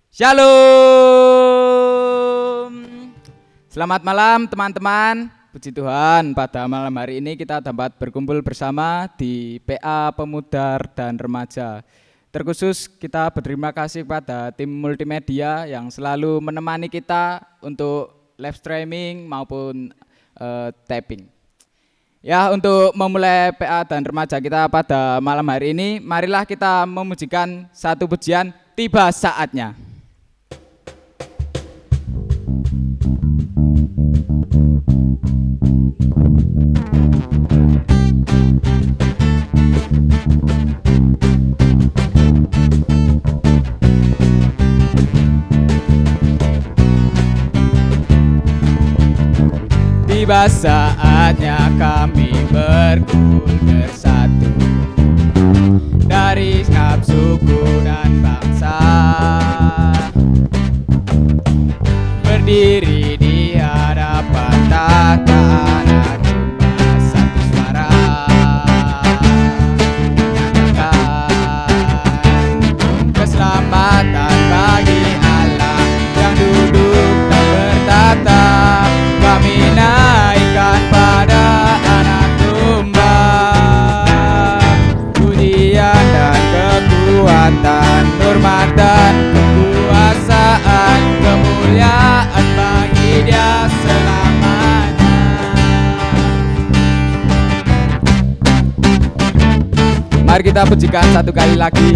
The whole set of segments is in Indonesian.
Shalom. Selamat malam teman-teman. Puji Tuhan, pada malam hari ini kita dapat berkumpul bersama di PA Pemuda dan Remaja. Terkhusus kita berterima kasih kepada tim multimedia yang selalu menemani kita untuk live streaming maupun taping. Ya, untuk memulai PA dan Remaja kita pada malam hari ini, marilah kita memujikan satu pujian Tiba Saatnya. Tiba saatnya kami berkumpul bersatu dari setiap suku dan bangsa, berdiri di hadapan tahta anak domba, satu suara menyatakan keselamatan bagi Allah yang duduk dan bertata. Kami naikkan pada anak domba pujian dan kekuatan, hormat dan kekuasaan, kemuliaan bagi Dia selamanya. Mari kita pujikan satu kali lagi.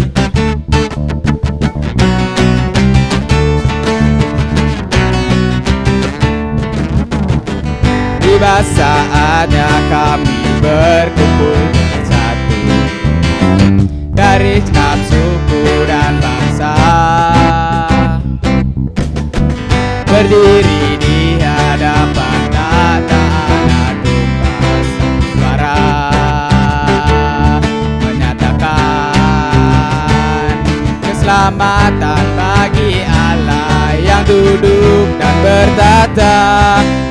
Tiba saatnya kami berkumpul bersatu dari setiap suku dan bangsa, berdiri di hadapan tahta anak domba, suara menyatakan keselamatan bagi Allah yang duduk dan bertata.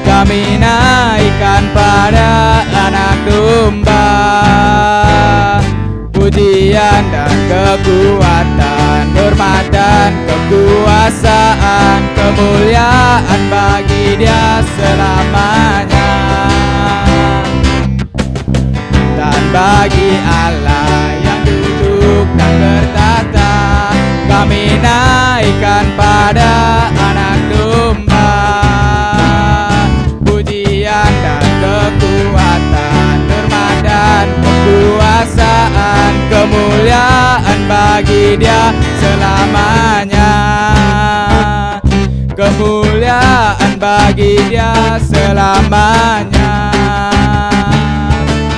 Kami naikkan pada anak domba pujian dan kekuatan, hormat dan kekuasaan, kemuliaan bagi Dia selamanya. Dan bagi Allah yang duduk dan bertata, kami naikkan pada anak domba pujian dan kekuatan, hormat dan kekuasaan, kemuliaan bagi Dia selamanya. Kemuliaan bagi Dia selamanya.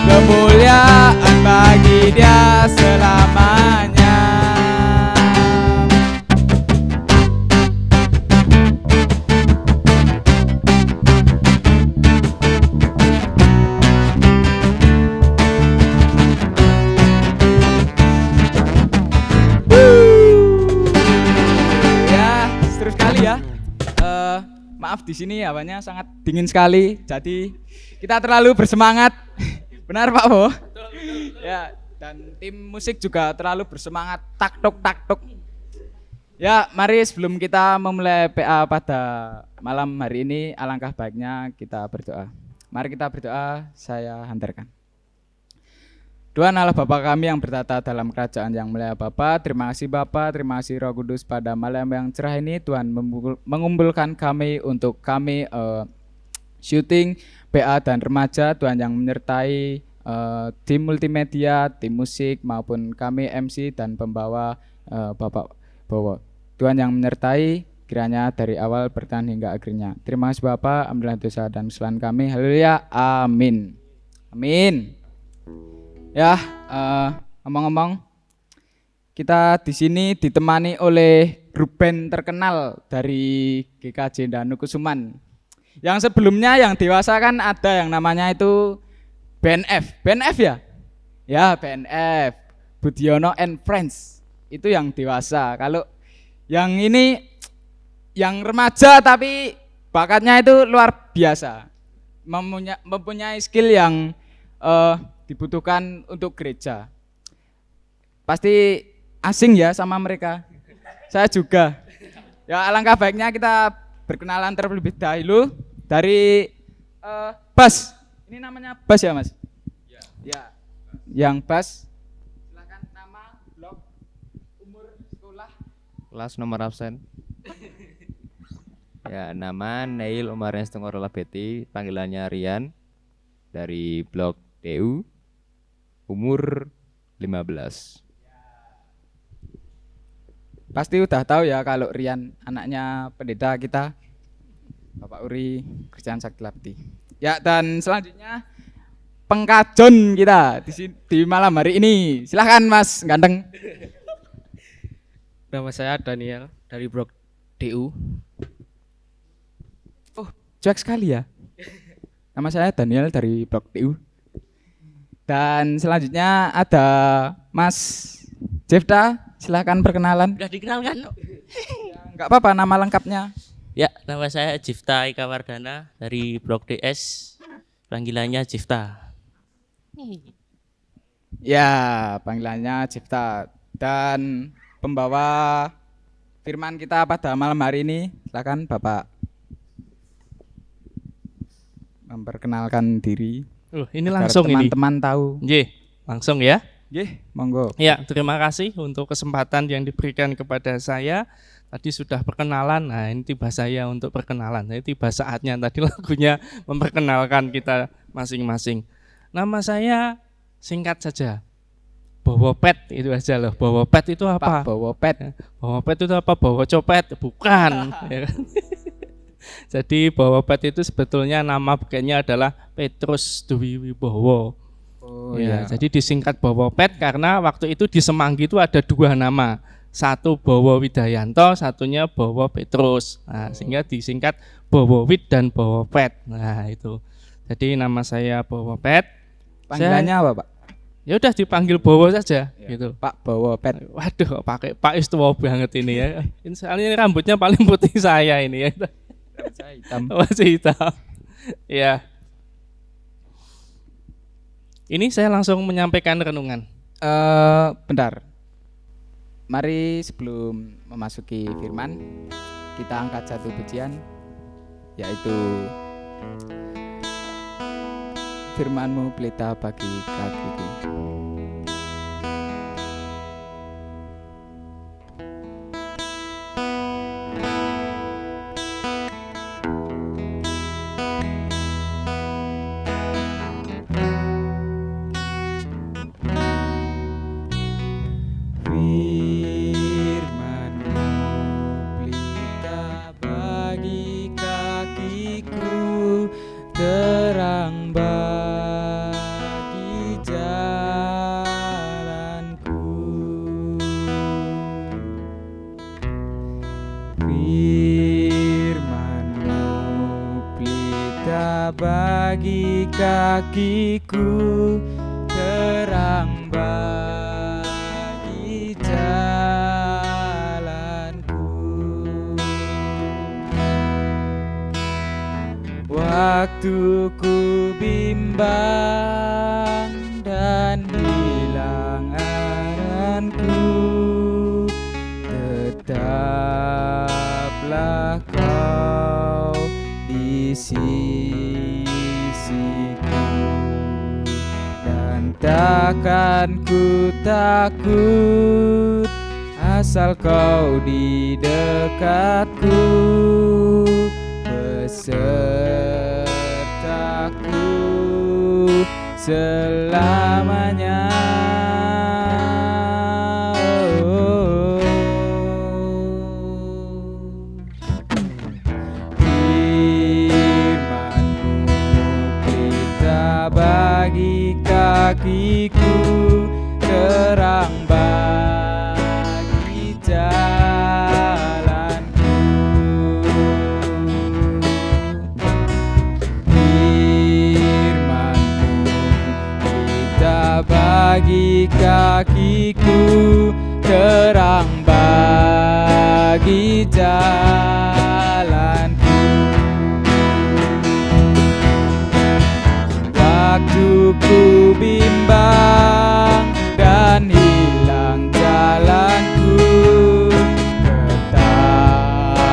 Kemuliaan bagi Dia selamanya. Maaf di sini hawanya sangat dingin sekali, jadi kita terlalu bersemangat. Benar Pak Bo? Ya, dan tim musik juga terlalu bersemangat, taktok. Ya, mari sebelum kita memulai PA pada malam hari ini, alangkah baiknya kita berdoa. Mari kita berdoa, saya hantarkan. Tuhan Allah Bapa kami yang bertata dalam kerajaan yang mulia Bapa, terima kasih Bapa, terima kasih Roh Kudus pada malam yang cerah ini Tuhan mengumpulkan kami untuk kami syuting PA dan Remaja, Tuhan yang menyertai tim multimedia, tim musik maupun kami MC dan pembawa Bapak Bowo. Tuhan yang menyertai kiranya dari awal bertahan hingga akhirnya. Terima kasih Bapa, ampunilah dosa dan kesalahan kami. Haleluya, amin. Amin. Ya, ngomong-ngomong, kita di sini ditemani oleh grup band terkenal dari GKJ Danukusuman. Yang sebelumnya yang dewasa kan ada yang namanya itu BNF. BNF ya? Ya, BNF. Budiono and Friends. Itu yang dewasa. Kalau yang ini yang remaja tapi bakatnya itu luar biasa. Mempunyai skill yang dibutuhkan untuk gereja. Pasti asing ya sama mereka. Saya juga. Ya alangkah baiknya kita berkenalan terlebih dahulu dari Bas. Ini namanya Bas ya Mas? Ya. Yang Bas. Silakan nama, blog, umur, sekolah. Kelas nomor absen. Ya, nama Neil Umar Nestengorola Beti, panggilannya Rian, dari blog DU, umur 15. Pasti udah tahu ya kalau Rian anaknya pendeta kita, Bapak Uri Christian Saktilabdi. Ya, dan selanjutnya pengkajon kita di malam hari ini. Silahkan Mas Ganteng. Nama saya Daniel dari blog DU. Oh, cuek sekali ya. Nama saya Daniel dari blog DU. Dan selanjutnya ada Mas Jefta, silahkan perkenalan. Udah dikenalkan. Enggak apa-apa nama lengkapnya. Ya, nama saya Jifta Ika Wardana dari blog DS. Panggilannya Jifta. Ya, panggilannya Jefta. Dan pembawa firman kita pada malam hari ini, silakan Bapak memperkenalkan diri. Ini agar langsung ini. teman-teman tahu. Nggih, langsung ya. Nggih, monggo. Ya, terima kasih untuk kesempatan yang diberikan kepada saya. Tadi sudah perkenalan, nah ini tiba saya untuk perkenalan. Jadi tiba saatnya tadi lagunya memperkenalkan kita masing-masing. Nama saya singkat saja, Bowo Pet, itu aja loh. Bowo Pet itu apa? Pak Bowo Pet. Bowo Pet itu apa? Bowo copet? Bukan. Ya kan? Jadi Bowo Pet itu sebetulnya nama bukanya adalah Petrus Dwi Wibowo. Oh Ya, ya. jadi disingkat Bowo Pet karena waktu itu di Semanggi itu ada dua nama. Satu Bowo Widayanto, satunya Bowo Petrus. Nah, sehingga disingkat Bowo Wid dan Bowo Pet. Nah, itu. Jadi nama saya Bowo Pet. Panggilannya apa, Pak? Ya udah dipanggil Bowo saja gitu. Pak Bowo Pet. Waduh, kok pakai Pak Istuwo banget ini ya. Ini soalnya ini rambutnya paling putih saya ini ya. Saya hitam. Masih hitam. Ya. Ini saya langsung menyampaikan renungan. Bentar. Mari sebelum memasuki firman, kita angkat satu pujian, yaitu firman-Mu pelita bagi kakiku. Terang bagi jalanku, firman-Mu pelita bagi kakiku, terang bagi jalanku. Waktu ku bimbang dan hilang arahku, tetaplah Kau di sisiku, dan takkan ku takut asal Kau di dekatku, besertaku selamanya. Firman-Mu pelita bagi kakiku, terang bagi jalanku. Firman-Mu pelita bagi kakiku, terang bagi jalanku. Waktu ku bimbang dan hilang jalanku, tetap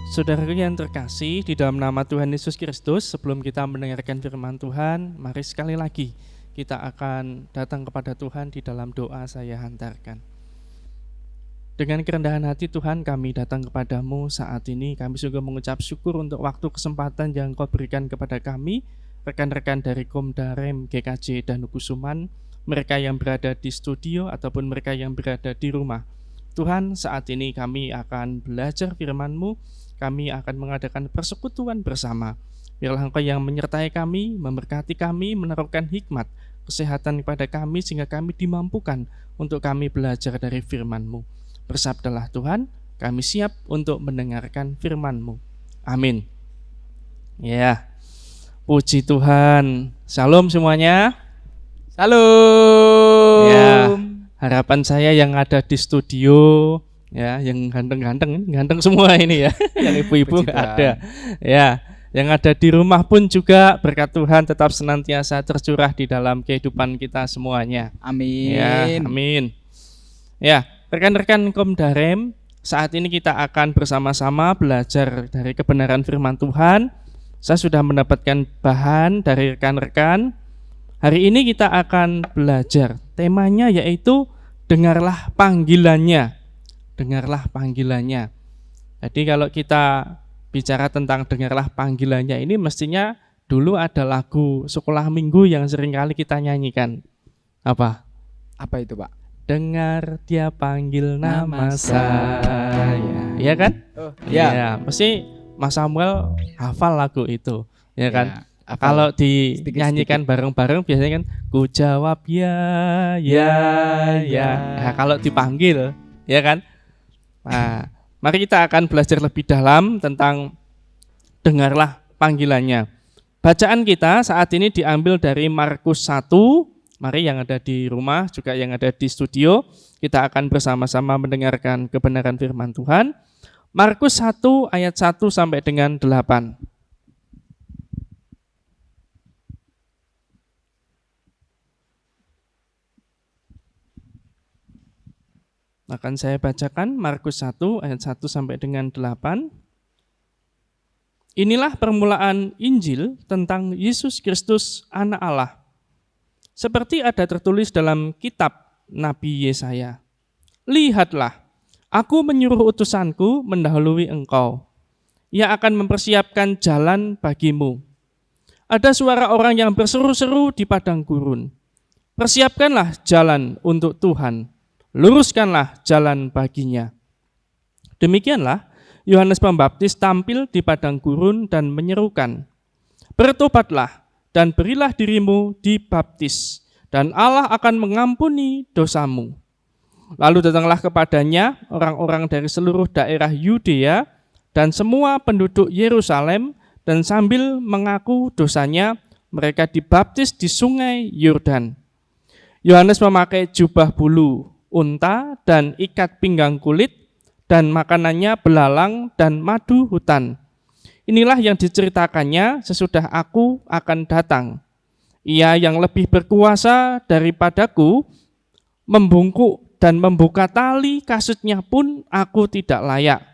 Saudaraku yang terkasih, di dalam nama Tuhan Yesus Kristus, sebelum kita mendengarkan firman Tuhan, mari sekali lagi kita akan datang kepada Tuhan di dalam doa saya hantarkan. Dengan kerendahan hati Tuhan, kami datang kepadamu saat ini. Kami juga mengucap syukur untuk waktu kesempatan yang Kau berikan kepada kami, rekan-rekan dari Komdarem, GKJ, dan Kusuman, mereka yang berada di studio ataupun mereka yang berada di rumah. Tuhan, saat ini kami akan belajar firman-Mu, kami akan mengadakan persekutuan bersama. Biarlah Engkau yang menyertai kami, memberkati kami, menaruhkan hikmat, kesehatan kepada kami, sehingga kami dimampukan untuk kami belajar dari firman-Mu. Bersabdalah Tuhan, kami siap untuk mendengarkan firman-Mu. Amin. Ya, puji Tuhan. Shalom semuanya. Salam. Ya, harapan saya yang ada di studio, ya, yang ganteng semua ini ya, yang ibu-ibu Puji nggak Tuhan. ada. Ya, yang ada di rumah pun juga berkat Tuhan tetap senantiasa tercurah di dalam kehidupan kita semuanya. Amin. Ya, amin. Ya, rekan-rekan Komdarem, saat ini kita akan bersama-sama belajar dari kebenaran firman Tuhan. Saya sudah mendapatkan bahan dari rekan-rekan. Hari ini kita akan belajar. Temanya yaitu dengarlah panggilannya. Dengarlah panggilannya. Jadi kalau kita bicara tentang dengarlah panggilannya ini mestinya dulu ada lagu sekolah minggu yang seringkali kita nyanyikan. Apa? Apa itu, Pak? Dengar dia panggil nama saya. Iya kan? Oh, Ya, mesti Mas Samuel hafal lagu itu, ya kan? Ya, hafal. Kalau dinyanyikan bareng-bareng biasanya kan ku jawab ya. Nah, kalau dipanggil, ya kan? Nah, mari kita akan belajar lebih dalam tentang dengarlah panggilannya. Bacaan kita saat ini diambil dari Markus 1. Mari yang ada di rumah juga yang ada di studio, kita akan bersama-sama mendengarkan kebenaran firman Tuhan. Markus 1 ayat 1 sampai dengan 8. Akan saya bacakan Markus 1 ayat 1 sampai dengan 8. Inilah permulaan Injil tentang Yesus Kristus Anak Allah. Seperti ada tertulis dalam kitab Nabi Yesaya. Lihatlah, aku menyuruh utusanku mendahului engkau. Ia akan mempersiapkan jalan bagimu. Ada suara orang yang berseru-seru di padang gurun. Persiapkanlah jalan untuk Tuhan. Luruskanlah jalan baginya. Demikianlah Yohanes Pembaptis tampil di padang gurun dan menyerukan, bertobatlah dan berilah dirimu dibaptis, dan Allah akan mengampuni dosamu. Lalu datanglah kepadanya orang-orang dari seluruh daerah Yudea dan semua penduduk Yerusalem, dan sambil mengaku dosanya, mereka dibaptis di sungai Yordan. Yohanes memakai jubah bulu unta dan ikat pinggang kulit, dan makanannya belalang dan madu hutan. Inilah yang diceritakannya sesudah aku akan datang. Ia yang lebih berkuasa daripadaku, membungkuk dan membuka tali kasutnya pun aku tidak layak.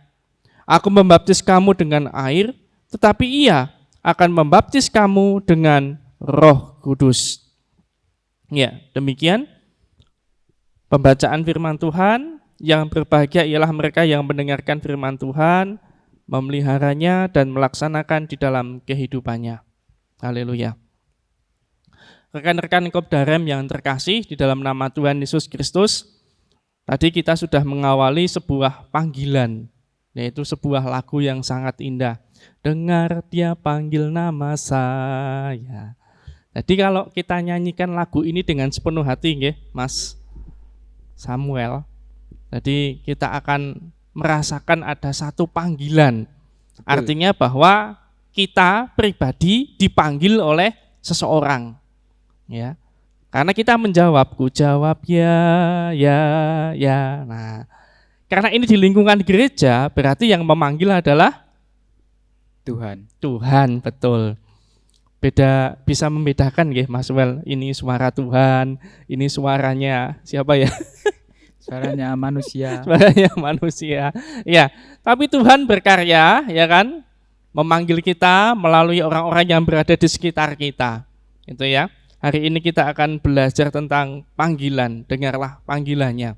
Aku membaptis kamu dengan air, tetapi ia akan membaptis kamu dengan Roh Kudus. Ya, demikian pembacaan firman Tuhan. Yang berbahagia ialah mereka yang mendengarkan firman Tuhan, memeliharanya dan melaksanakan di dalam kehidupannya. Haleluya. Rekan-rekan Komdarem yang terkasih di dalam nama Tuhan Yesus Kristus, tadi kita sudah mengawali sebuah panggilan, yaitu sebuah lagu yang sangat indah. Dengar dia panggil nama saya. Jadi kalau kita nyanyikan lagu ini dengan sepenuh hati, nggih, Mas Samuel, jadi kita akan merasakan ada satu panggilan. Artinya bahwa kita pribadi dipanggil oleh seseorang. Ya. Karena kita menjawab, ku jawab ya. Nah, karena ini di lingkungan gereja, berarti yang memanggil adalah Tuhan, betul. Beda, bisa membedakan nggih Mas Wel, ini suara Tuhan, ini suaranya siapa ya? Suaranya manusia. Suaranya manusia. Ya, tapi Tuhan berkarya, ya kan? Memanggil kita melalui orang-orang yang berada di sekitar kita. Itu ya. Hari ini kita akan belajar tentang panggilan. Dengarlah panggilannya.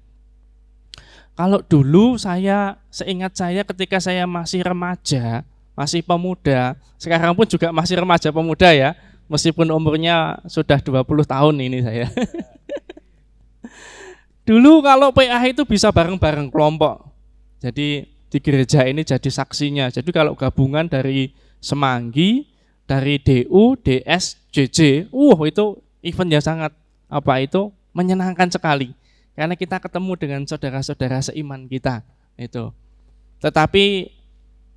Kalau dulu seingat saya ketika saya masih remaja, masih pemuda, sekarang pun juga masih remaja pemuda ya, meskipun umurnya sudah 20 tahun ini saya. Dulu kalau PA itu bisa bareng-bareng kelompok. Jadi di gereja ini jadi saksinya. Jadi kalau gabungan dari Semanggi, dari DU, DS, JJ, itu event yang sangat menyenangkan sekali. Karena kita ketemu dengan saudara-saudara seiman kita itu. Tetapi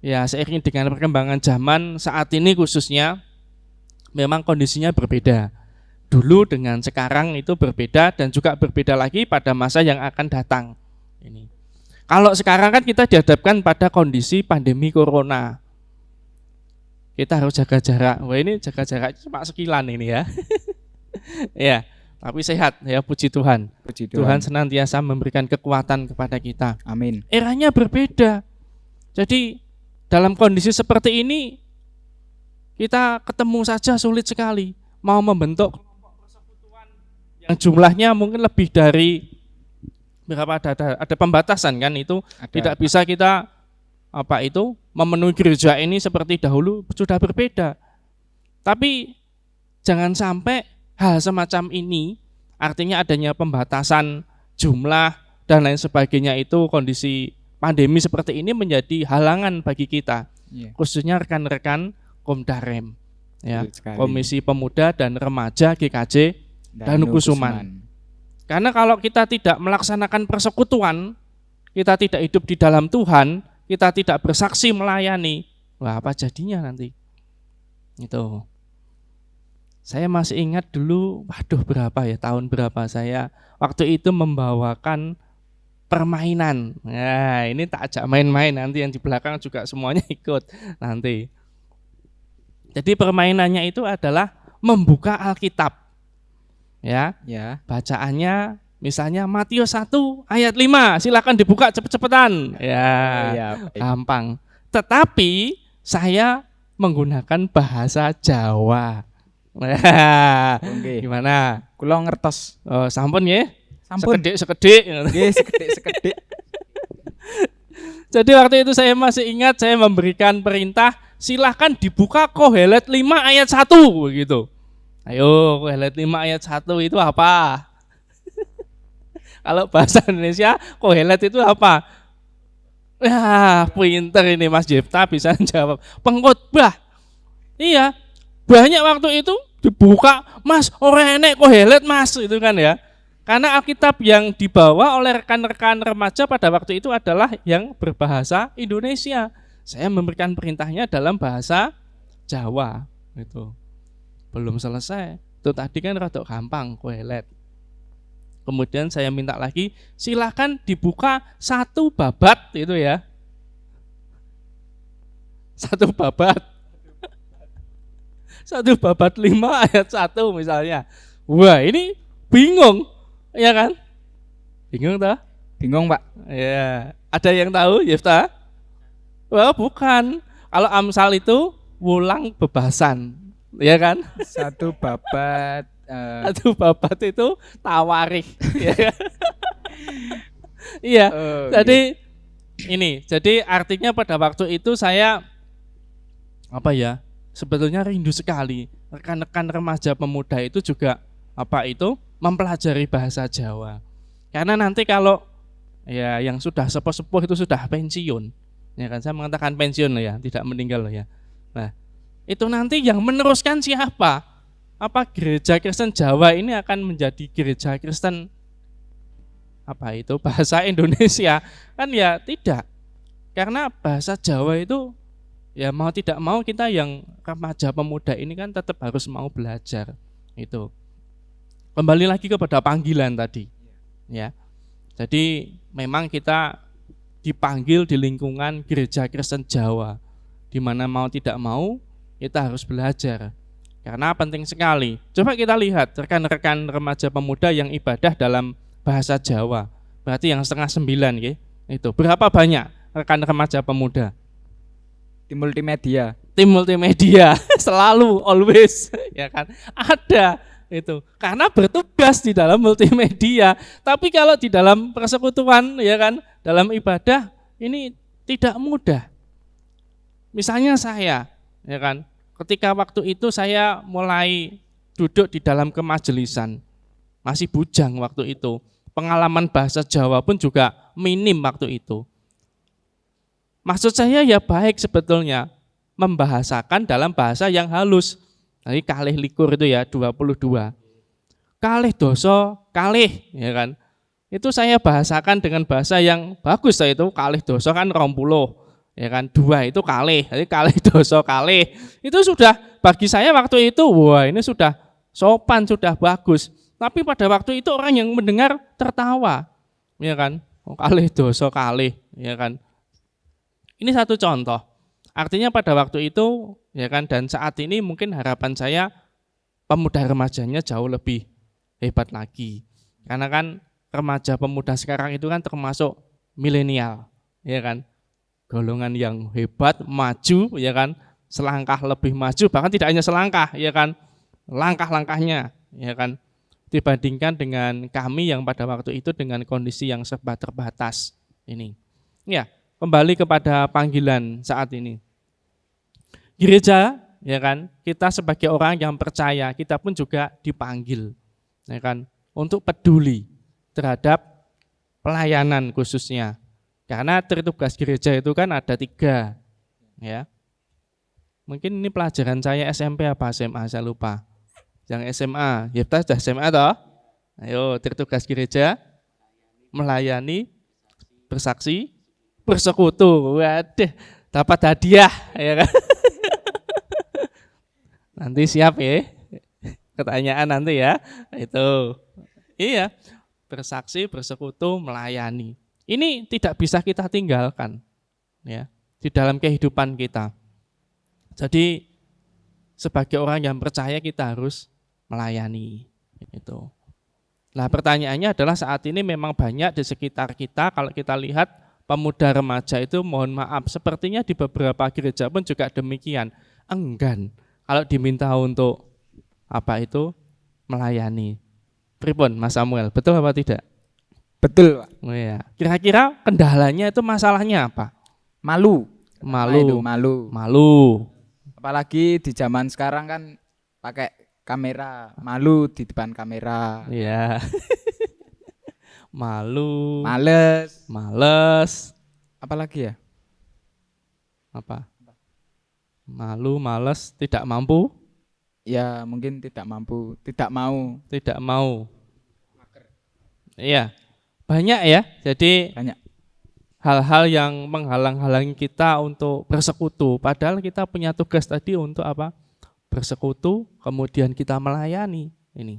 ya seiring dengan perkembangan zaman saat ini khususnya memang kondisinya berbeda. Dulu dengan sekarang itu berbeda dan juga berbeda lagi pada masa yang akan datang. Ini. Kalau sekarang kan kita dihadapkan pada kondisi pandemi corona. Kita harus jaga jarak. Wah ini jaga jarak cuma sekilan ini ya. Ya, tapi sehat ya, puji Tuhan. Puji Tuhan senantiasa memberikan kekuatan kepada kita. Amin. Eranya berbeda. Jadi dalam kondisi seperti ini kita ketemu saja sulit sekali. Mau membentuk yang jumlahnya mungkin lebih dari berapa, ada pembatasan kan itu ada. Tidak bisa kita memenuhi gereja ini seperti dahulu, sudah berbeda. Tapi jangan sampai hal semacam ini, artinya adanya pembatasan jumlah dan lain sebagainya, itu kondisi pandemi seperti ini menjadi halangan bagi kita, khususnya rekan-rekan Komdarem ya, Komisi Pemuda dan Remaja GKJ Danukusuman. Karena kalau kita tidak melaksanakan persekutuan, kita tidak hidup di dalam Tuhan, kita tidak bersaksi melayani, wah apa jadinya nanti? Itu. Saya masih ingat dulu, tahun berapa saya waktu itu membawakan permainan. Nah, ini tak ajak main-main, nanti yang di belakang juga semuanya ikut nanti. Jadi permainannya itu adalah membuka Alkitab. Ya. Bacaannya misalnya Matius 1 ayat 5, silakan dibuka cepet-cepetan. Gampang. Tetapi saya menggunakan bahasa Jawa. Gimana? Kula ngertos. Sampun nggih? Sampun. Sekedik. Nggih, sekedik. Jadi waktu itu saya masih ingat saya memberikan perintah, silahkan dibuka Kohelet 5 ayat 1 begitu. Ayo, Kohelet 5 ayat 1 itu apa? Kalau bahasa Indonesia, Kohelet itu apa? Ya, pinter ini Mas Jefta bisa jawab. Pengkhotbah. Iya, banyak waktu itu dibuka, Mas, ora enek Kohelet Mas, itu kan ya. Karena Alkitab yang dibawa oleh rekan-rekan remaja pada waktu itu adalah yang berbahasa Indonesia. Saya memberikan perintahnya dalam bahasa Jawa, gitu. Belum selesai. Itu tadi kan rada gampang Kohelet. Kemudian saya minta lagi, silakan dibuka 1 babat itu ya. 1 babat. 1 babat 5 ayat 1 misalnya. Wah, ini bingung, ya kan? Bingung toh? Bingung, Pak. Ya, ada yang tahu, Yefta? Wah, bukan. Kalau Amsal itu wulang bebasan. Ya kan? 1 babat 1 babat itu tawarikh. Iya. Jadi ini, jadi artinya pada waktu itu saya sebetulnya rindu sekali rekan-rekan remaja pemuda itu juga mempelajari bahasa Jawa. Karena nanti kalau ya yang sudah sepuh-sepuh itu sudah pensiun, ya kan, saya mengatakan pensiun loh ya, tidak meninggal loh ya. Nah, itu nanti yang meneruskan siapa? Apa gereja Kristen Jawa ini akan menjadi gereja Kristen bahasa Indonesia? Kan ya tidak. Karena bahasa Jawa itu ya mau tidak mau kita yang remaja pemuda ini kan tetap harus mau belajar. Itu. Kembali lagi kepada panggilan tadi. Ya. Jadi memang kita dipanggil di lingkungan gereja Kristen Jawa, di mana mau tidak mau kita harus belajar, karena penting sekali. Coba kita lihat rekan-rekan remaja pemuda yang ibadah dalam bahasa Jawa. berarti yang setengah 9 nggih. Itu berapa banyak rekan remaja pemuda? Tim multimedia. Tim multimedia selalu always ya kan ada itu karena bertugas di dalam multimedia. Tapi kalau di dalam persekutuan ya kan dalam ibadah ini tidak mudah. Misalnya saya ya kan ketika waktu itu saya mulai duduk di dalam kemajelisan masih bujang waktu itu. Pengalaman bahasa Jawa pun juga minim waktu itu. Maksud saya ya baik sebetulnya membahasakan dalam bahasa yang halus. Jadi kalih likur itu ya 22. Kalih doso kalih ya kan. Itu saya bahasakan dengan bahasa yang bagus itu kalih doso kan 20 ya kan 2 itu kalih. Jadi kalih doso kalih. Itu sudah bagi saya waktu itu wah ini sudah sopan sudah bagus. Tapi pada waktu itu orang yang mendengar tertawa. Ya kan? Kalih doso kalih ya kan. Ini satu contoh. Artinya pada waktu itu ya kan dan saat ini mungkin harapan saya pemuda remajanya jauh lebih hebat lagi. Karena kan remaja pemuda sekarang itu kan termasuk milenial, ya kan? Golongan yang hebat, maju, ya kan? Selangkah lebih maju, bahkan tidak hanya selangkah, ya kan? Langkah-langkahnya, ya kan? Dibandingkan dengan kami yang pada waktu itu dengan kondisi yang serba terbatas ini. Ya. Kembali kepada panggilan saat ini. Gereja, ya kan, kita sebagai orang yang percaya, kita pun juga dipanggil, ya kan, untuk peduli terhadap pelayanan khususnya. Karena tertugas gereja itu kan ada 3, ya. Mungkin ini pelajaran saya SMP apa SMA, saya lupa. Yang SMA, ya kita sudah SMA toh? Ayo, tertugas gereja, melayani, bersaksi, bersekutu. Waduh, dapat hadiah ya kan. Nanti siap ya. Pertanyaan nanti ya. Itu. Iya, bersaksi, bersekutu, melayani. Ini tidak bisa kita tinggalkan ya di dalam kehidupan kita. Jadi sebagai orang yang percaya kita harus melayani itu. Nah, pertanyaannya adalah saat ini memang banyak di sekitar kita kalau kita lihat pemuda remaja itu mohon maaf, sepertinya di beberapa gereja pun juga demikian, enggan kalau diminta untuk apa itu melayani. Pripun Mas Samuel, betul apa tidak? Betul, Pak. Oh ya. Kira-kira kendalanya itu masalahnya apa? Malu. Malu. Itu malu. Malu. Apalagi di zaman sekarang kan pakai kamera, malu di depan kamera. Iya. Malu. Males. Apalagi ya? Apa? Malu, males, tidak mampu. Ya mungkin tidak mampu, tidak mau. Tidak mau. Iya. Banyak ya. Jadi Banyak. hal-hal yang menghalang-halangi kita untuk bersekutu. Padahal kita punya tugas tadi untuk apa? Bersekutu, kemudian kita melayani. Ini.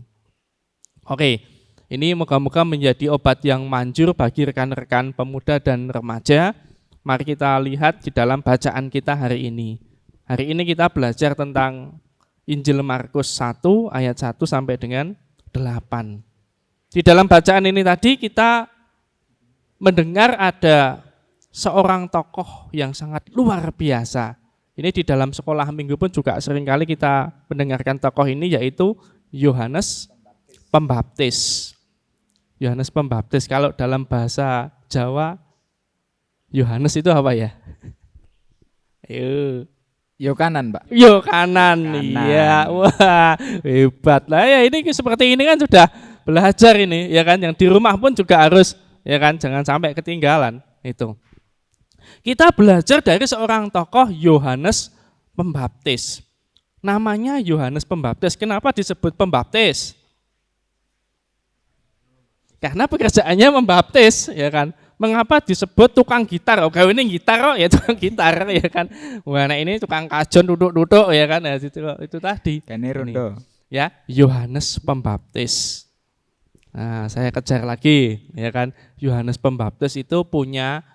Oke. Ini moga-moga menjadi obat yang manjur bagi rekan-rekan pemuda dan remaja. Mari kita lihat di dalam bacaan kita hari ini. Hari ini kita belajar tentang Injil Markus 1 ayat 1 sampai dengan 8. Di dalam bacaan ini tadi kita mendengar ada seorang tokoh yang sangat luar biasa. Ini di dalam sekolah minggu pun juga seringkali kita mendengarkan tokoh ini yaitu Yohanes Pembaptis. Yohanes Pembaptis, kalau dalam bahasa Jawa, Yohanes itu apa ya? Yo kanan, Pak. Yo kanan, iya, wah hebat lah ya. Ini seperti ini kan sudah belajar ini, ya kan? Yang di rumah pun juga harus, ya kan? Jangan sampai ketinggalan itu. Kita belajar dari seorang tokoh Yohanes Pembaptis. Namanya Yohanes Pembaptis. Kenapa disebut pembaptis? Karena pekerjaannya membaptis, ya kan. Mengapa disebut tukang gitar? Oke, ini gitar ya tukang gitar ya kan. Wah, nah ini tukang kajon duduk-duduk ya kan. Ya, itu tadi. Kene rondo. Ya, Yohanes Pembaptis. Nah, saya kejar lagi ya kan. Yohanes Pembaptis itu punya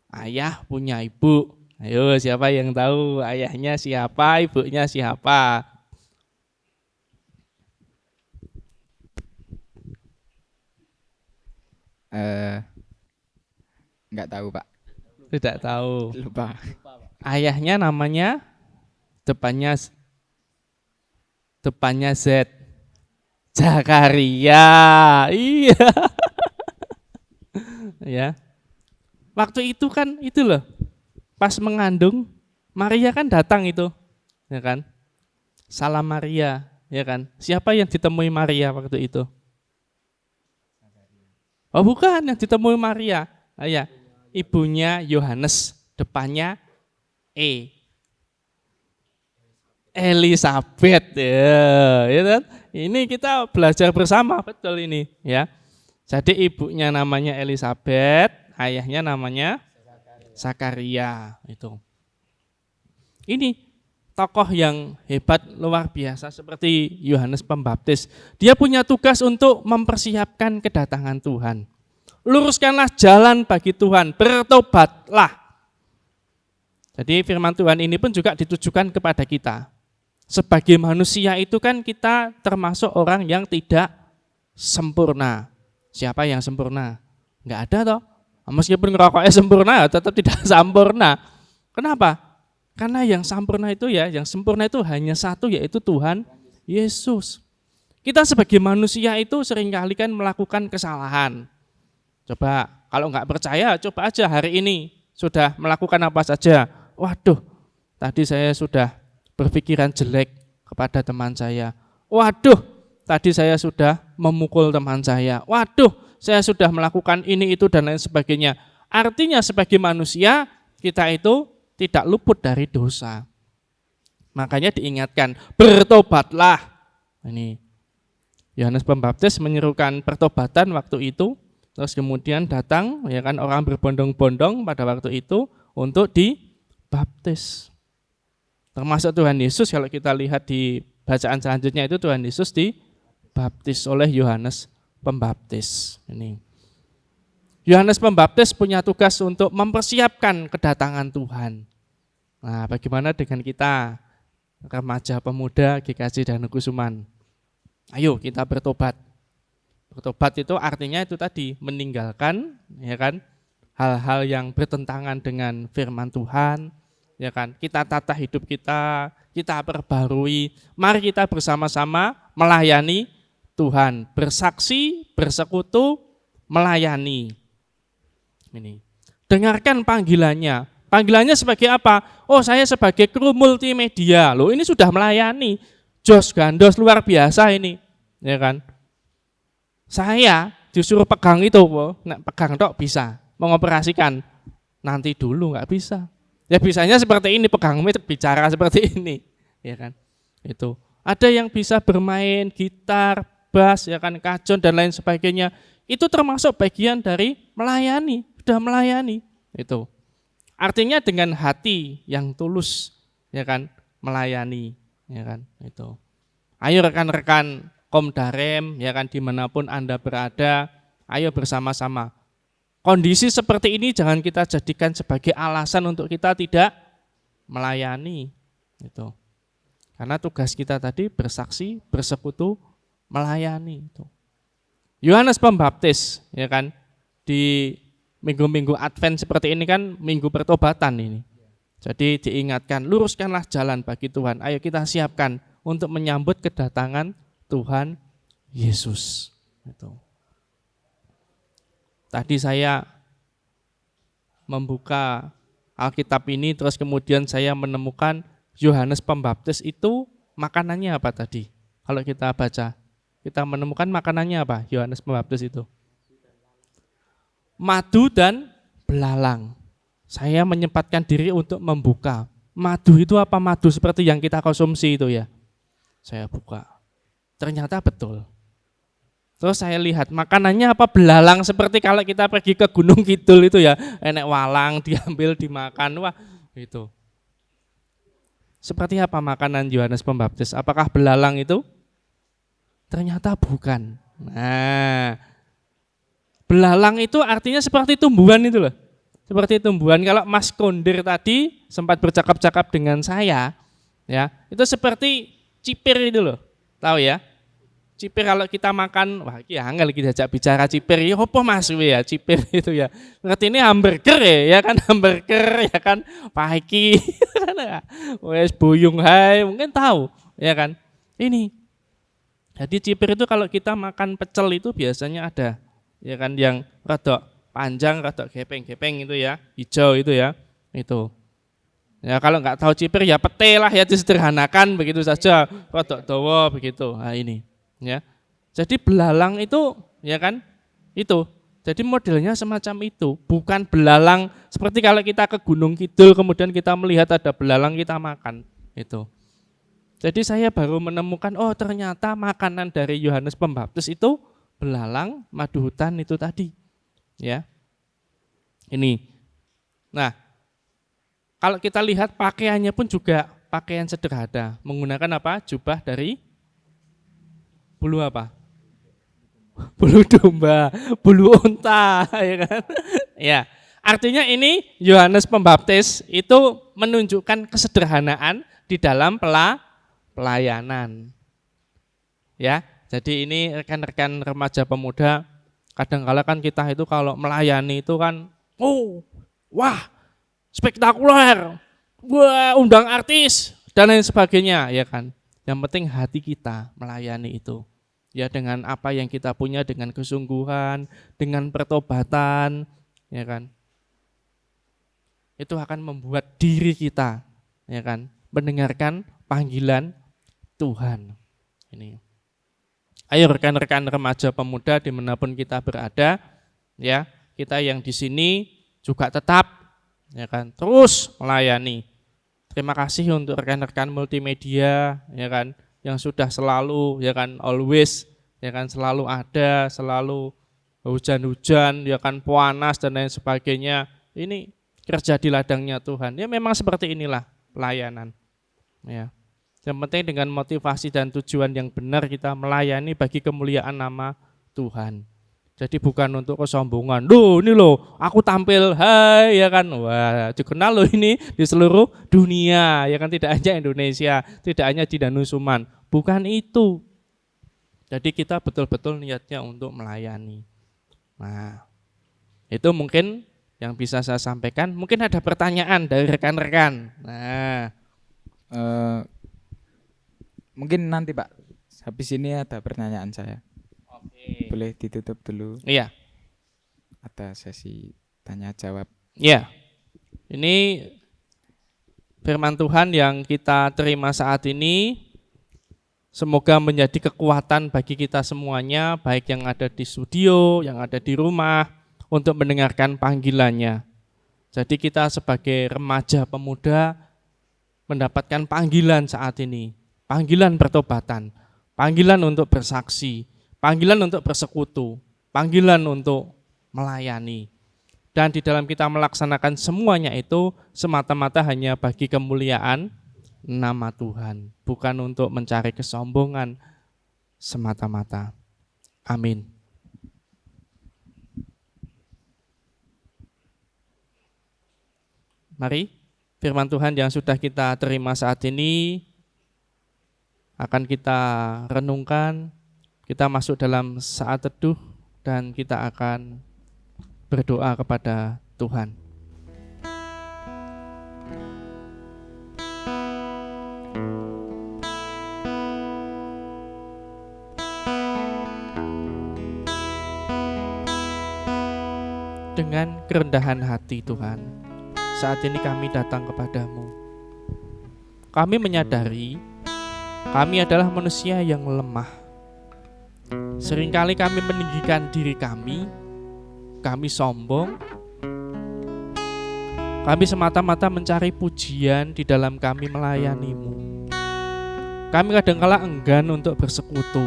ayah, punya ibu. Ayo, siapa yang tahu ayahnya siapa, ibunya siapa? Enggak tahu, Pak. Tidak tahu. Lupa. Ayahnya namanya depannya Z. Zakaria. Iya. Ya. Waktu itu kan itu loh. Pas mengandung Maria kan datang itu, ya kan? Salam Maria, ya kan? Siapa yang ditemui Maria waktu itu? Oh, bukan yang ditemui Maria. Ah, ya. Ibunya Yohanes, depannya E. Elisabeth, ya kan? Ini kita belajar bersama, betul ini, ya. Jadi ibunya namanya Elisabeth, ayahnya namanya Zakaria, itu. Ini tokoh yang hebat luar biasa seperti Yohanes Pembaptis. Dia punya tugas untuk mempersiapkan kedatangan Tuhan. Luruskanlah jalan bagi Tuhan, bertobatlah. Jadi firman Tuhan ini pun juga ditujukan kepada kita. Sebagai manusia itu kan kita termasuk orang yang tidak sempurna. Siapa yang sempurna? Enggak ada toh. Meskipun ngerokoknya sempurna, tetap tidak sempurna. Kenapa? Karena yang sempurna itu yang sempurna itu hanya satu, yaitu Tuhan Yesus. Kita sebagai manusia itu seringkali kan melakukan kesalahan. Coba, kalau enggak percaya, coba aja hari ini sudah melakukan apa saja. Waduh, tadi saya sudah berpikiran jelek kepada teman saya. Waduh, tadi saya sudah memukul teman saya. Waduh, saya sudah melakukan ini, itu, dan lain sebagainya. Artinya sebagai manusia, kita itu tidak luput dari dosa. Makanya diingatkan, bertobatlah. Ini Yohanes Pembaptis menyerukan pertobatan waktu itu, terus kemudian datang ya kan orang berbondong-bondong pada waktu itu untuk dibaptis. Termasuk Tuhan Yesus, kalau kita lihat di bacaan selanjutnya itu Tuhan Yesus dibaptis oleh Yohanes Pembaptis. Ini Yohanes Pembaptis punya tugas untuk mempersiapkan kedatangan Tuhan. Nah, bagaimana dengan kita remaja pemuda GKJ Danukusuman? Ayo kita bertobat. Bertobat itu artinya itu tadi meninggalkan ya kan hal-hal yang bertentangan dengan firman Tuhan, ya kan? Kita tata hidup kita perbarui. Mari kita bersama-sama melayani Tuhan, bersaksi, bersekutu, melayani. Ini. Dengarkan panggilannya. Panggilannya sebagai apa? Oh, saya sebagai kru multimedia. Loh, ini sudah melayani. Jos gandos luar biasa ini, ya kan? Saya disuruh pegang itu, pegang tok bisa, mengoperasikan. Nanti dulu nggak bisa. Ya bisanya seperti ini, pegang mic bicara seperti ini, ya kan? Itu. Ada yang bisa bermain gitar, bass, ya kan, kajon dan lain sebagainya. Itu termasuk bagian dari melayani, sudah melayani. Itu. Artinya dengan hati yang tulus, ya kan, melayani, ya kan, itu. Ayo rekan-rekan Komdarem, ya kan, dimanapun Anda berada, ayo bersama-sama. Kondisi seperti ini jangan kita jadikan sebagai alasan untuk kita tidak melayani, itu. Karena tugas kita tadi bersaksi, bersekutu, melayani, itu. Yohanes Pembaptis, ya kan, di minggu-minggu Advent seperti ini kan minggu pertobatan ini. Jadi diingatkan, luruskanlah jalan bagi Tuhan. Ayo kita siapkan untuk menyambut kedatangan Tuhan Yesus. Itu. Tadi saya membuka Alkitab ini, terus kemudian saya menemukan Yohanes Pembaptis itu makanannya apa tadi? Kalau kita baca, kita menemukan makanannya apa Yohanes Pembaptis itu? Madu dan belalang. Saya menyempatkan diri untuk membuka. Madu itu apa? Madu seperti yang kita konsumsi itu ya. Saya buka. Ternyata betul. Terus saya lihat makanannya apa? Belalang, seperti kalau kita pergi ke Gunung Kidul itu ya. Enek walang diambil dimakan. Wah itu. Seperti apa makanan Yohanes Pembaptis? Apakah belalang itu? Ternyata bukan. Nah, belalang itu artinya seperti tumbuhan itu loh. Seperti tumbuhan. Kalau Mas Kondir tadi sempat bercakap-cakap dengan saya, ya, itu seperti cipir itu loh. Tahu ya? Cipir kalau kita makan, wah iki angel kita ajak bicara cipir, ya apa Mas we ya cipir itu ya. Ngerti ini hamburger ya kan hamburger ya kan paiki. Wes buyung hai, mungkin tahu ya kan. Ini. Jadi cipir itu kalau kita makan pecel itu biasanya ada ya kan yang rada panjang, rada gepeng-gepeng itu ya, hijau itu ya. Itu. Ya kalau nggak tahu cipir ya pete lah ya disederhanakan begitu saja, rada dawa begitu. Nah ini. Ya, jadi belalang itu, ya kan, itu. Jadi modelnya semacam itu, bukan belalang seperti kalau kita ke Gunung Kidul kemudian kita melihat ada belalang kita makan, itu. Jadi saya baru menemukan, oh ternyata makanan dari Yohanes Pembaptis itu belalang, madu hutan itu tadi, ya. Ini. Nah, kalau kita lihat pakaiannya pun juga pakaian sederhana, menggunakan apa? Jubah dari bulu apa? Bulu domba, bulu unta, ya kan? Ya, artinya ini Yohanes Pembaptis itu menunjukkan kesederhanaan di dalam pelayanan. Ya, jadi ini rekan-rekan remaja pemuda, kadang-kala kan kita itu kalau melayani itu kan, wah, spektakuler, wah, undang artis dan lain sebagainya, ya kan? Yang penting hati kita melayani itu. Ya dengan apa yang kita punya, dengan kesungguhan, dengan pertobatan, ya kan. Itu akan membuat diri kita, ya kan, mendengarkan panggilan Tuhan. Ini. Ayo rekan-rekan remaja pemuda dimanapun kita berada, ya kita yang di sini juga tetap, ya kan, terus melayani. Terima kasih untuk rekan-rekan multimedia, ya kan, yang sudah selalu, ya kan, always, ya kan, selalu ada, selalu hujan-hujan, ya kan, panas dan lain sebagainya. Ini kerja di ladangnya Tuhan. Ya memang seperti inilah pelayanan. Ya. Yang penting dengan motivasi dan tujuan yang benar kita melayani bagi kemuliaan nama Tuhan. Jadi bukan untuk kesombongan. Loh ini loh, aku tampil, hai ya kan. Wah, dikenal loh ini di seluruh dunia, ya kan, tidak hanya Indonesia, tidak hanya di Danusuman. Bukan itu. Jadi kita betul-betul niatnya untuk melayani. Nah, itu mungkin yang bisa saya sampaikan. Mungkin ada pertanyaan dari rekan-rekan. Nah, mungkin nanti Pak, habis ini ada pertanyaan saya. oke. Boleh ditutup dulu, Iya. ada sesi tanya jawab. Ya, ini firman Tuhan yang kita terima saat ini, semoga menjadi kekuatan bagi kita semuanya, baik yang ada di studio, yang ada di rumah, untuk mendengarkan panggilannya. Jadi kita sebagai remaja pemuda mendapatkan panggilan saat ini, panggilan pertobatan, panggilan untuk bersaksi, panggilan untuk bersekutu, panggilan untuk melayani. Dan di dalam kita melaksanakan semuanya itu semata-mata hanya bagi kemuliaan nama Tuhan, bukan untuk mencari kesombongan semata-mata. Amin. Mari firman Tuhan yang sudah kita terima saat ini akan kita renungkan, kita masuk dalam saat teduh dan kita akan berdoa kepada Tuhan. Dengan kerendahan hati Tuhan, saat ini kami datang kepadamu. Kami menyadari kami adalah manusia yang lemah. Seringkali kami meninggikan diri kami sombong, kami semata-mata mencari pujian di dalam kami melayanimu. Kami kadangkala enggan untuk bersekutu,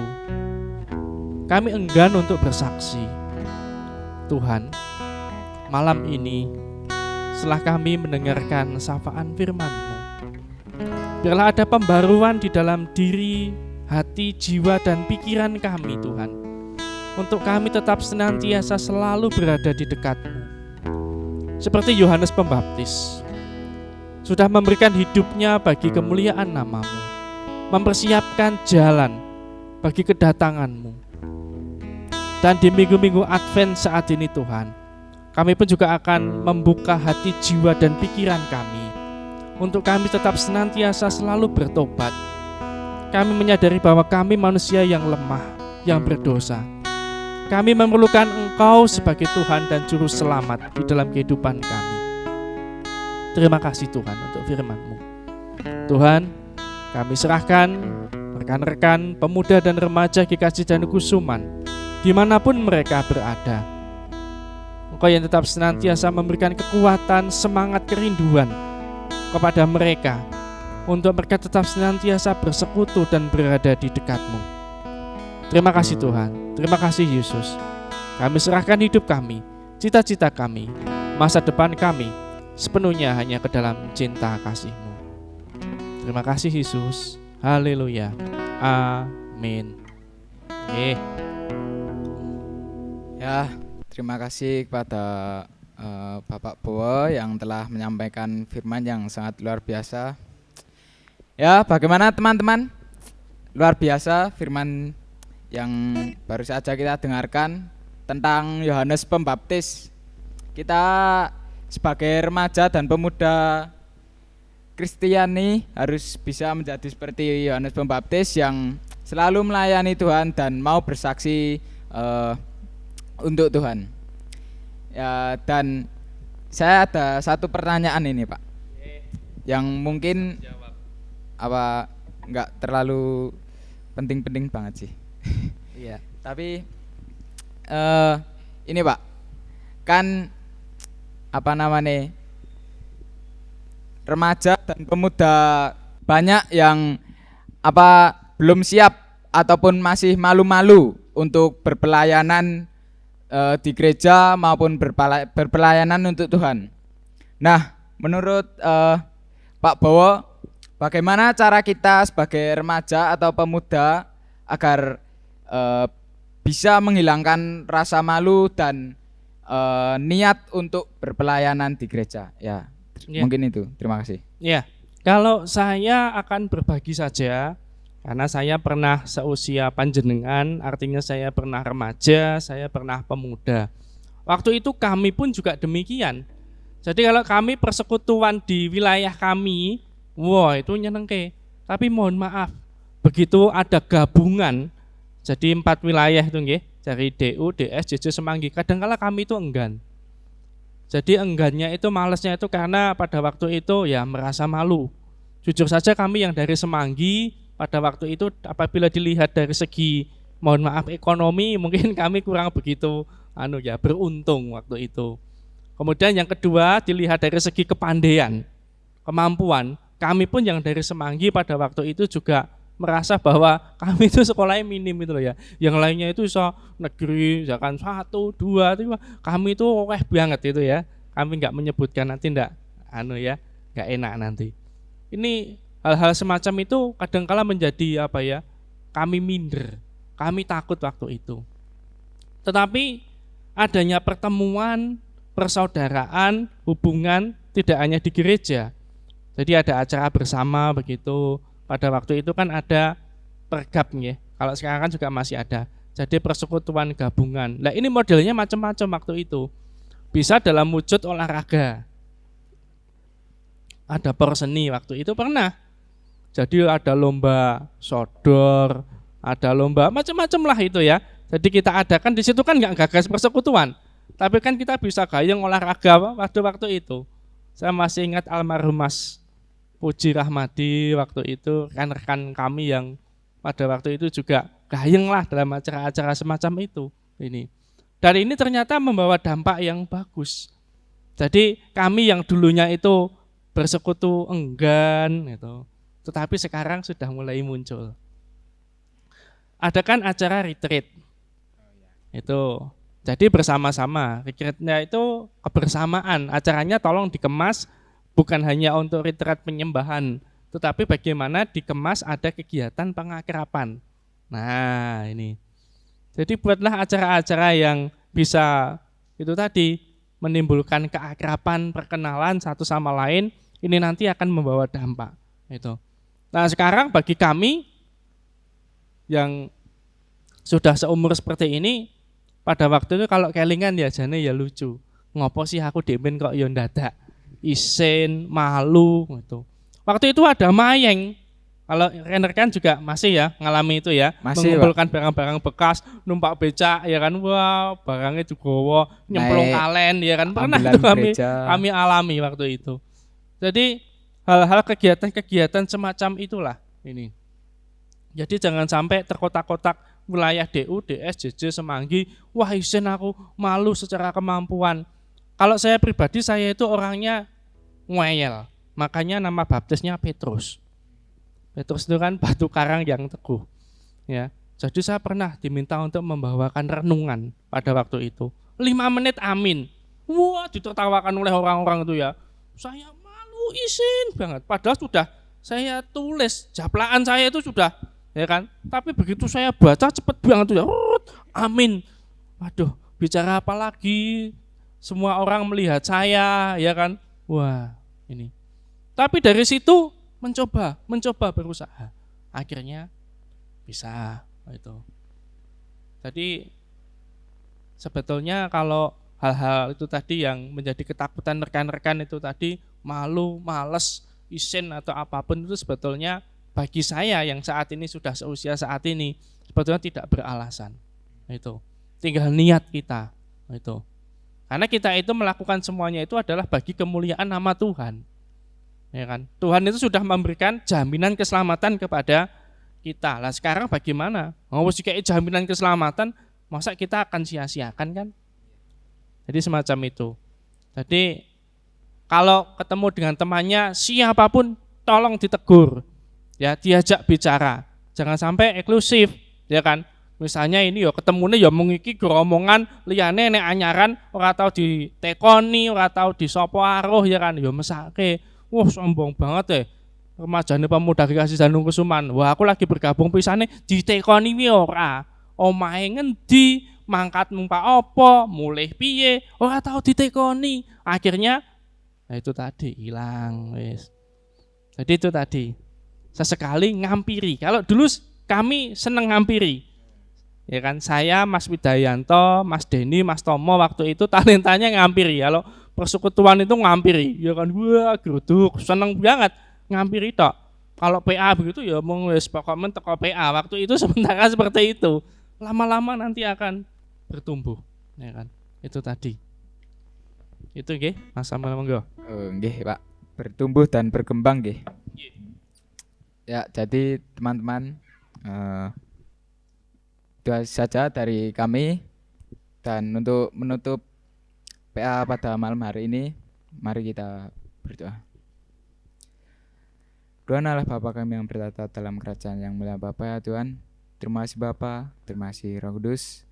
kami enggan untuk bersaksi. Tuhan, malam ini setelah kami mendengarkan sapaan firman-Mu, biarlah ada pembaruan di dalam diri, hati, jiwa, dan pikiran kami Tuhan, untuk kami tetap senantiasa selalu berada di dekat-Mu. Seperti Yohanes Pembaptis, sudah memberikan hidupnya bagi kemuliaan nama-Mu, mempersiapkan jalan bagi kedatangan-Mu. Dan di minggu-minggu Advent saat ini Tuhan, kami pun juga akan membuka hati, jiwa, dan pikiran kami untuk kami tetap senantiasa selalu bertobat. Kami menyadari bahwa kami manusia yang lemah, yang berdosa. Kami memerlukan Engkau sebagai Tuhan dan Juru Selamat di dalam kehidupan kami. Terima kasih Tuhan untuk firman-Mu. Tuhan, kami serahkan rekan-rekan pemuda dan remaja GKJ Danu Kusuman dimanapun mereka berada. Engkau yang tetap senantiasa memberikan kekuatan, semangat, kerinduan kepada mereka untuk mereka tetap senantiasa bersekutu dan berada di dekat-Mu. Terima kasih Tuhan, terima kasih Yesus. Kami serahkan hidup kami, cita-cita kami, masa depan kami sepenuhnya hanya ke dalam cinta kasih-Mu. Terima kasih Yesus. Haleluya. Amin. Ya, terima kasih kepada Bapak Bowo yang telah menyampaikan firman yang sangat luar biasa. Ya, bagaimana teman-teman? Luar biasa firman yang baru saja kita dengarkan tentang Yohanes Pembaptis. Kita sebagai remaja dan pemuda Kristiani harus bisa menjadi seperti Yohanes Pembaptis yang selalu melayani Tuhan dan mau bersaksi untuk Tuhan. Ya, dan saya ada satu pertanyaan ini Pak, yang mungkin apa nggak terlalu penting-penting banget sih. Iya. Tapi ini Pak, kan apa namanya, remaja dan pemuda banyak yang apa belum siap ataupun masih malu-malu untuk berpelayanan di gereja maupun berpelayanan untuk Tuhan. Nah, menurut Pak Bowo, bagaimana cara kita sebagai remaja atau pemuda agar bisa menghilangkan rasa malu dan niat untuk berpelayanan di gereja? Ya, mungkin itu. Terima kasih. Ya, kalau saya akan berbagi saja, karena saya pernah seusia panjenengan, artinya saya pernah remaja, saya pernah pemuda. Waktu itu kami pun juga demikian. Jadi kalau kami persekutuan di wilayah kami, wah itu nyenengke. Tapi mohon maaf, begitu ada gabungan, jadi 4 wilayah itu nggih, dari DU, DS, JJ, Semanggi. Kadangkala kami itu enggan. Jadi enggannya itu, malesnya itu karena pada waktu itu ya merasa malu. Jujur saja kami yang dari Semanggi pada waktu itu apabila dilihat dari segi mohon maaf ekonomi mungkin kami kurang begitu beruntung waktu itu. Kemudian yang kedua dilihat dari segi kepandaian, kemampuan, kami pun yang dari Semanggi pada waktu itu juga merasa bahwa kami itu sekolahnya minim itu loh ya. Yang lainnya itu bisa negeri, misalkan 1, 2, 3. Kami itu banget itu ya. Kami enggak menyebutkan nanti enggak enggak enak nanti. Ini hal-hal semacam itu kadangkala menjadi kami minder, kami takut waktu itu. Tetapi adanya pertemuan, persaudaraan, hubungan tidak hanya di gereja. Jadi ada acara bersama begitu. Pada waktu itu kan ada pergab ya. Kalau sekarang kan juga masih ada. Jadi persekutuan gabungan. Nah ini modelnya macam-macam waktu itu. Bisa dalam wujud olahraga. Ada porseni waktu itu pernah. Jadi ada lomba sodor, ada lomba macam-macam lah itu ya. Jadi kita adakan di situ kan nggak gagas persekutuan, tapi kan kita bisa gayeng olahraga waktu itu. Saya masih ingat almarhum Mas Puji Rahmadi waktu itu, rekan-rekan kami yang pada waktu itu juga gayeng lah dalam acara-acara semacam itu. Dan ini ternyata membawa dampak yang bagus. Jadi kami yang dulunya itu bersekutu enggan gitu. Tetapi sekarang sudah mulai muncul. Ada kan acara retreat. Itu. Jadi bersama-sama. Retreatnya itu kebersamaan. Acaranya tolong dikemas bukan hanya untuk retreat penyembahan, tetapi bagaimana dikemas ada kegiatan pengakraban. Nah, ini. Jadi buatlah acara-acara yang bisa itu tadi menimbulkan keakraban, perkenalan satu sama lain. Ini nanti akan membawa dampak. Itu. Nah sekarang bagi kami yang sudah seumur seperti ini, pada waktu itu kalau kelingan ya jane ya lucu. Ngopo sih aku demen kok ya ndadak isin, malu gitu. Waktu itu ada mayeng. Kalau rekan-rekan juga masih ya ngalami itu ya, Masih, mengumpulkan barang-barang bekas, numpak becak ya kan, wah barangnya digowo, nyemplung Naik kalen ya kan, pernah ambulan tuh gereja. kami alami waktu itu. Jadi hal-hal kegiatan-kegiatan semacam itulah ini. Jadi jangan sampai terkotak-kotak wilayah DU, DS, JJ, Semanggi, wah isin aku malu secara kemampuan. Kalau saya pribadi, saya itu orangnya ngeyel, makanya nama baptisnya Petrus. Petrus itu kan batu karang yang teguh. Ya, jadi saya pernah diminta untuk membawakan renungan pada waktu itu. 5 menit amin. Wah, ditertawakan oleh orang-orang itu ya. Saya malu isin banget. Padahal sudah saya tulis, japlaan saya itu sudah, ya kan. Tapi begitu saya baca cepet banget tuh ya. Amin. Waduh, bicara apa lagi? Semua orang melihat saya, ya kan. Wah, ini. Tapi dari situ mencoba berusaha, akhirnya bisa itu. Jadi sebetulnya kalau hal-hal itu tadi yang menjadi ketakutan rekan-rekan itu tadi, malu, males, isin atau apapun, itu sebetulnya bagi saya yang saat ini sudah seusia saat ini sebetulnya tidak beralasan. Itu tinggal niat kita itu. Karena kita itu melakukan semuanya itu adalah bagi kemuliaan nama Tuhan. Ya kan? Tuhan itu sudah memberikan jaminan keselamatan kepada kita. Lah sekarang bagaimana? Mau jika jaminan keselamatan, masa kita akan sia-siakan kan? Jadi semacam itu. Jadi kalau ketemu dengan temannya siapapun tolong ditegur. Ya, diajak bicara. Jangan sampai eksklusif, ya kan? Misalnya ini ya ketemunya ya mengiki geromongan liyane nek anyaran ora tau ditekoni, ora tau disopo aruh ya kan, ya mesake. Wah sombong banget ya, remajane pemuda Kasih Danung Kusuman. Wah aku lagi bergabung pisane ditekoni wi ora. Omahe ngendi, mangkat numpak apa, mulih piye, ora tau ditekoni. Akhirnya nah itu tadi hilang wis. Jadi itu tadi. Sesekali ngampiri. Kalau dulu kami seneng ngampiri. Ya kan, saya, Mas Widayanto, Mas Denny, Mas Tomo waktu itu talentanya ngampiri. Kalau persekutuan itu ngampiri, ya kan, wah geruduk, seneng banget ngampiri tok. Kalau PA begitu ya mau wis pokoknya teko PA. Waktu itu sementara seperti itu. Lama-lama nanti akan bertumbuh, ya kan. Itu tadi. Itu nggih, Mas Samuel monggo. Oh, nggih, Pak. Bertumbuh dan berkembang nggih. Ya, jadi teman-teman itu saja dari kami, dan untuk menutup PA pada malam hari ini, mari kita berdoa. Tuhan Allah Bapa kami yang bertata dalam kerajaan yang mulia Bapa ya Tuhan. Terima kasih Bapa, terima kasih Roh Kudus.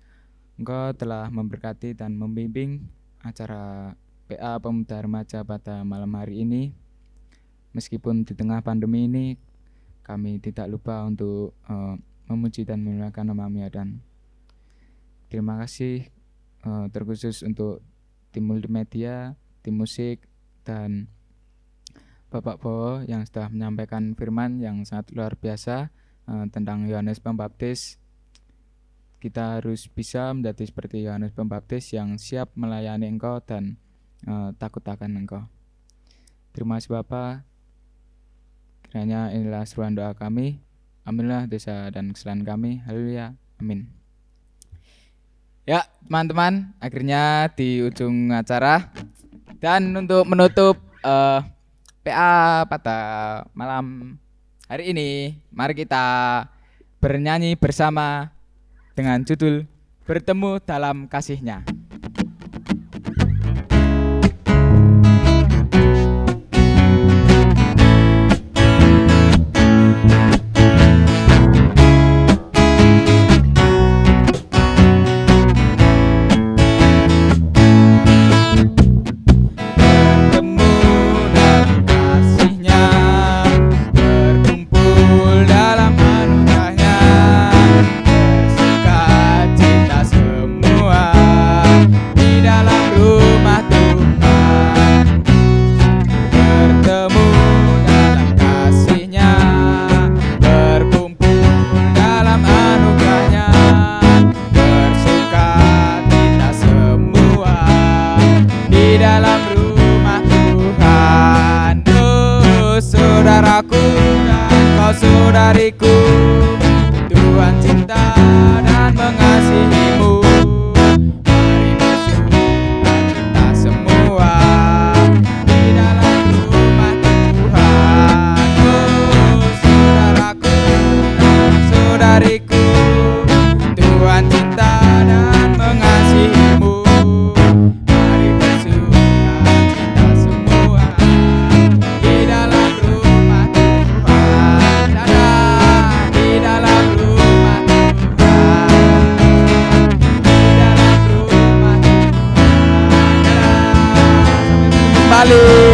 Engkau telah memberkati dan membimbing acara PA Pemuda Remaja pada malam hari ini. Meskipun di tengah pandemi ini, kami tidak lupa untuk memuji dan memuliakan nama-Mu ya, dan terima kasih terkhusus untuk tim multimedia, tim musik, dan Bapak Bowo yang sudah menyampaikan firman yang sangat luar biasa tentang Yohanes Pembaptis. Kita harus bisa menjadi seperti Yohanes Pembaptis yang siap melayani Engkau dan takut akan Engkau. Terima kasih Bapak. Kiranya inilah seruan doa kami. Ampunilah dosa dan kesalahan kami. Haleluya. Amin. Ya, teman-teman, akhirnya di ujung acara. Dan untuk menutup PA pada malam hari ini, mari kita bernyanyi bersama dengan judul Bertemu Dalam Kasih-Nya. Semua saudaraku dan kau saudariku, Tuhan cinta dan mengasihimu. Mari bersyukur kita semua di dalam rumah Tuhan. Oh saudaraku dan saudariku, Tuhan cinta dan mengasihimu. Mari bersyukur kita semua di dalam rumah Tuhan. Dadah, di dalam rumah Tuhan. Di dalam rumah Tuhan. Dadah, sampai jumpa kembali.